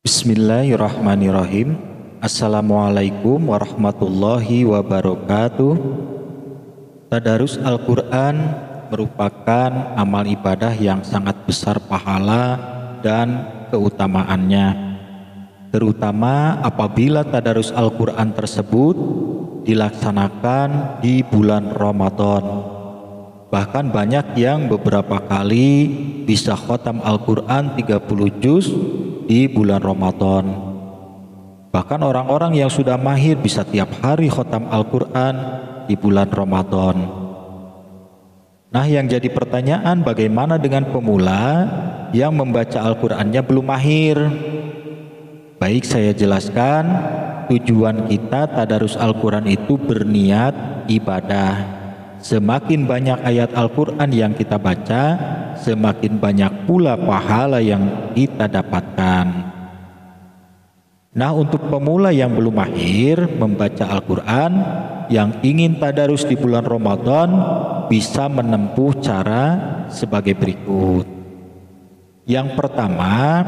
Bismillahirrahmanirrahim. Assalamualaikum warahmatullahi wabarakatuh. Tadarus Al-Quran merupakan amal ibadah yang sangat besar pahala dan keutamaannya, terutama apabila tadarus Al-Quran tersebut dilaksanakan di bulan Ramadan. Bahkan banyak yang beberapa kali bisa khatam Al-Quran 30 juz di bulan Ramadan. Bahkan orang-orang yang sudah mahir bisa tiap hari khatam Al-Quran di bulan Ramadan. Nah, yang jadi pertanyaan, bagaimana dengan pemula yang membaca Al-Qurannya belum mahir? Baik, saya jelaskan. Tujuan kita tadarus Al-Quran itu berniat ibadah. Semakin banyak ayat Al-Quran yang kita baca, semakin banyak pula pahala yang kita dapatkan. Nah, untuk pemula yang belum mahir membaca Al-Quran, yang ingin tadarus di bulan Ramadan, bisa menempuh cara sebagai berikut. Yang pertama,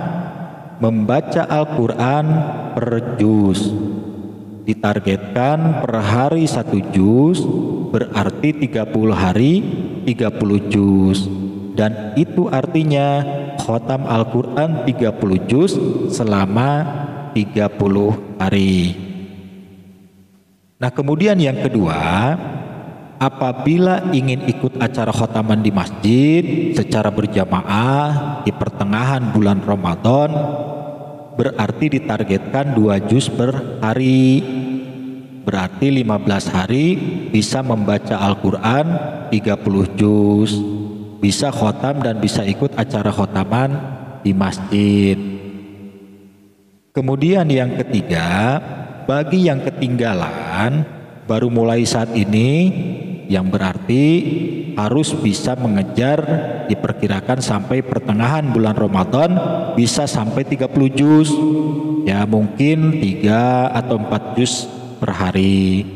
membaca Al-Quran per juz. Ditargetkan per hari 1 juz, berarti 30 hari 30 juz. Dan itu artinya khatam Al-Quran 30 juz selama 30 hari. Nah, kemudian yang kedua, apabila ingin ikut acara khataman di masjid secara berjamaah di pertengahan bulan Ramadan, berarti ditargetkan 2 juz per hari. Berarti 15 hari bisa membaca Al-Quran 30 juz, bisa khotam dan bisa ikut acara khotaman di masjid. Kemudian yang ketiga, bagi yang ketinggalan baru mulai saat ini, yang berarti harus bisa mengejar, diperkirakan sampai pertengahan bulan Ramadan bisa sampai 30 juz. Ya, mungkin 3 atau 4 juz per hari.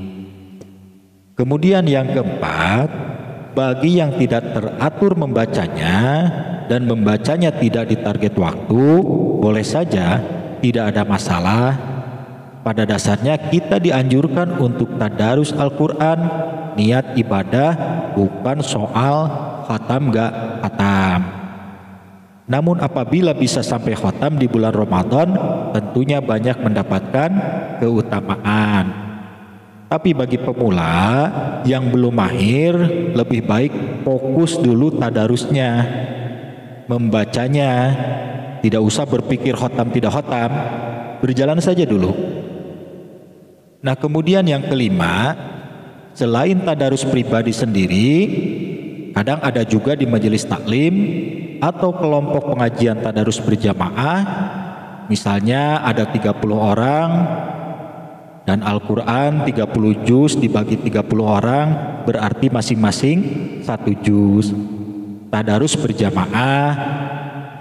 Kemudian yang keempat, bagi yang tidak teratur membacanya dan membacanya tidak di target waktu, boleh saja, tidak ada masalah. Pada dasarnya kita dianjurkan untuk tadarus Al-Quran niat ibadah, bukan soal khatam gak khatam. Namun apabila bisa sampai khatam di bulan Ramadan, tentunya banyak mendapatkan keutamaan. Tapi bagi pemula yang belum mahir, lebih baik fokus dulu tadarusnya, membacanya. Tidak usah berpikir khatam tidak khatam, berjalan saja dulu. Nah, kemudian yang kelima, selain tadarus pribadi sendiri, kadang ada juga di majelis taklim atau kelompok pengajian tadarus berjamaah. Misalnya ada 30 orang dan Al-Quran 30 juz dibagi 30 orang, berarti masing-masing 1 juz. Tadarus berjamaah,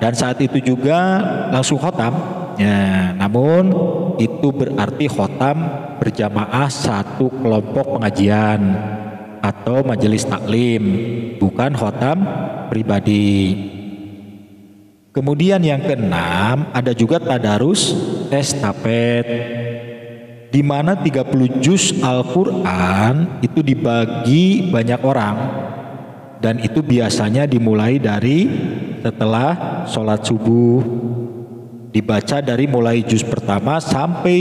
dan saat itu juga langsung khotam. Ya, namun itu berarti khotam berjamaah satu kelompok pengajian atau majelis taklim, bukan khotam pribadi. Kemudian yang keenam, ada juga tadarus estafet, di mana 30 juz Al-Quran itu dibagi banyak orang, dan itu biasanya dimulai dari setelah sholat subuh, dibaca dari mulai juz pertama sampai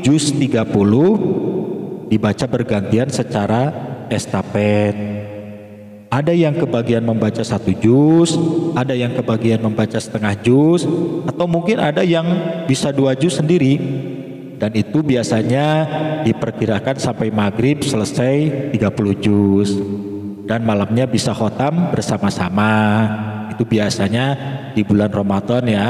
juz 30, dibaca bergantian secara estafet. Ada yang kebagian membaca 1 juz, ada yang kebagian membaca setengah juz, atau mungkin ada yang bisa 2 juz sendiri. Dan itu biasanya diperkirakan sampai maghrib selesai 30 juz. Dan malamnya bisa khotam bersama-sama. Itu biasanya di bulan Ramadan ya.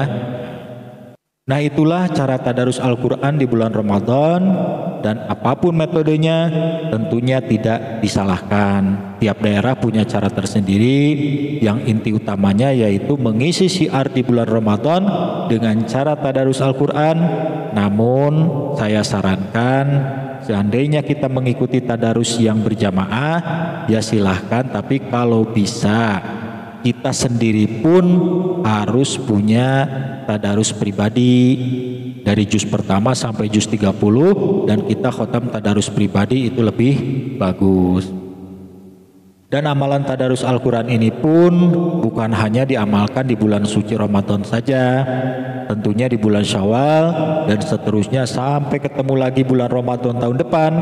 Nah, itulah cara tadarus Al-Quran di bulan Ramadan, dan apapun metodenya tentunya tidak disalahkan. Tiap daerah punya cara tersendiri. Yang inti utamanya yaitu mengisi syiar di bulan Ramadan dengan cara tadarus Al-Quran. Namun saya sarankan, seandainya kita mengikuti tadarus yang berjamaah, ya silahkan, tapi kalau bisa kita sendiri pun harus punya tadarus pribadi dari juz pertama sampai juz 30, dan kita khotam tadarus pribadi itu lebih bagus. Dan amalan tadarus Al-Quran ini pun bukan hanya diamalkan di bulan suci Ramadan saja, tentunya di bulan Syawal dan seterusnya sampai ketemu lagi bulan Ramadan tahun depan,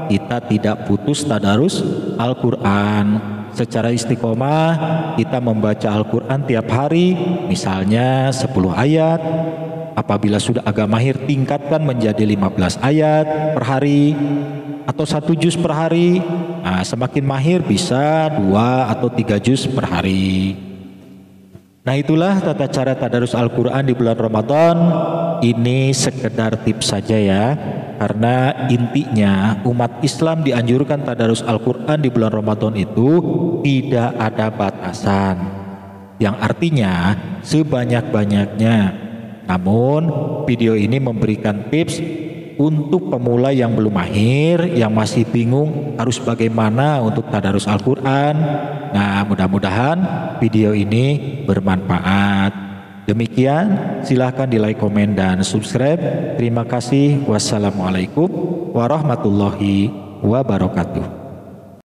kita tidak putus tadarus Al-Quran. Secara istiqomah kita membaca Al-Quran tiap hari, misalnya 10 ayat. Apabila sudah agak mahir, tingkatkan menjadi 15 ayat per hari atau 1 juz per hari. Nah, semakin mahir bisa 2 atau 3 juz per hari. Nah, itulah tata cara tadarus Al-Quran di bulan Ramadan. Ini sekedar tips saja ya, karena intinya umat Islam dianjurkan tadarus Al-Quran di bulan Ramadan itu tidak ada batasan, yang artinya sebanyak-banyaknya. Namun video ini memberikan tips untuk pemula yang belum mahir, yang masih bingung harus bagaimana untuk tadarus Al-Quran. Nah, mudah-mudahan video ini bermanfaat. Demikian, silahkan di like, komen, dan subscribe. Terima kasih. Wassalamualaikum warahmatullahi wabarakatuh.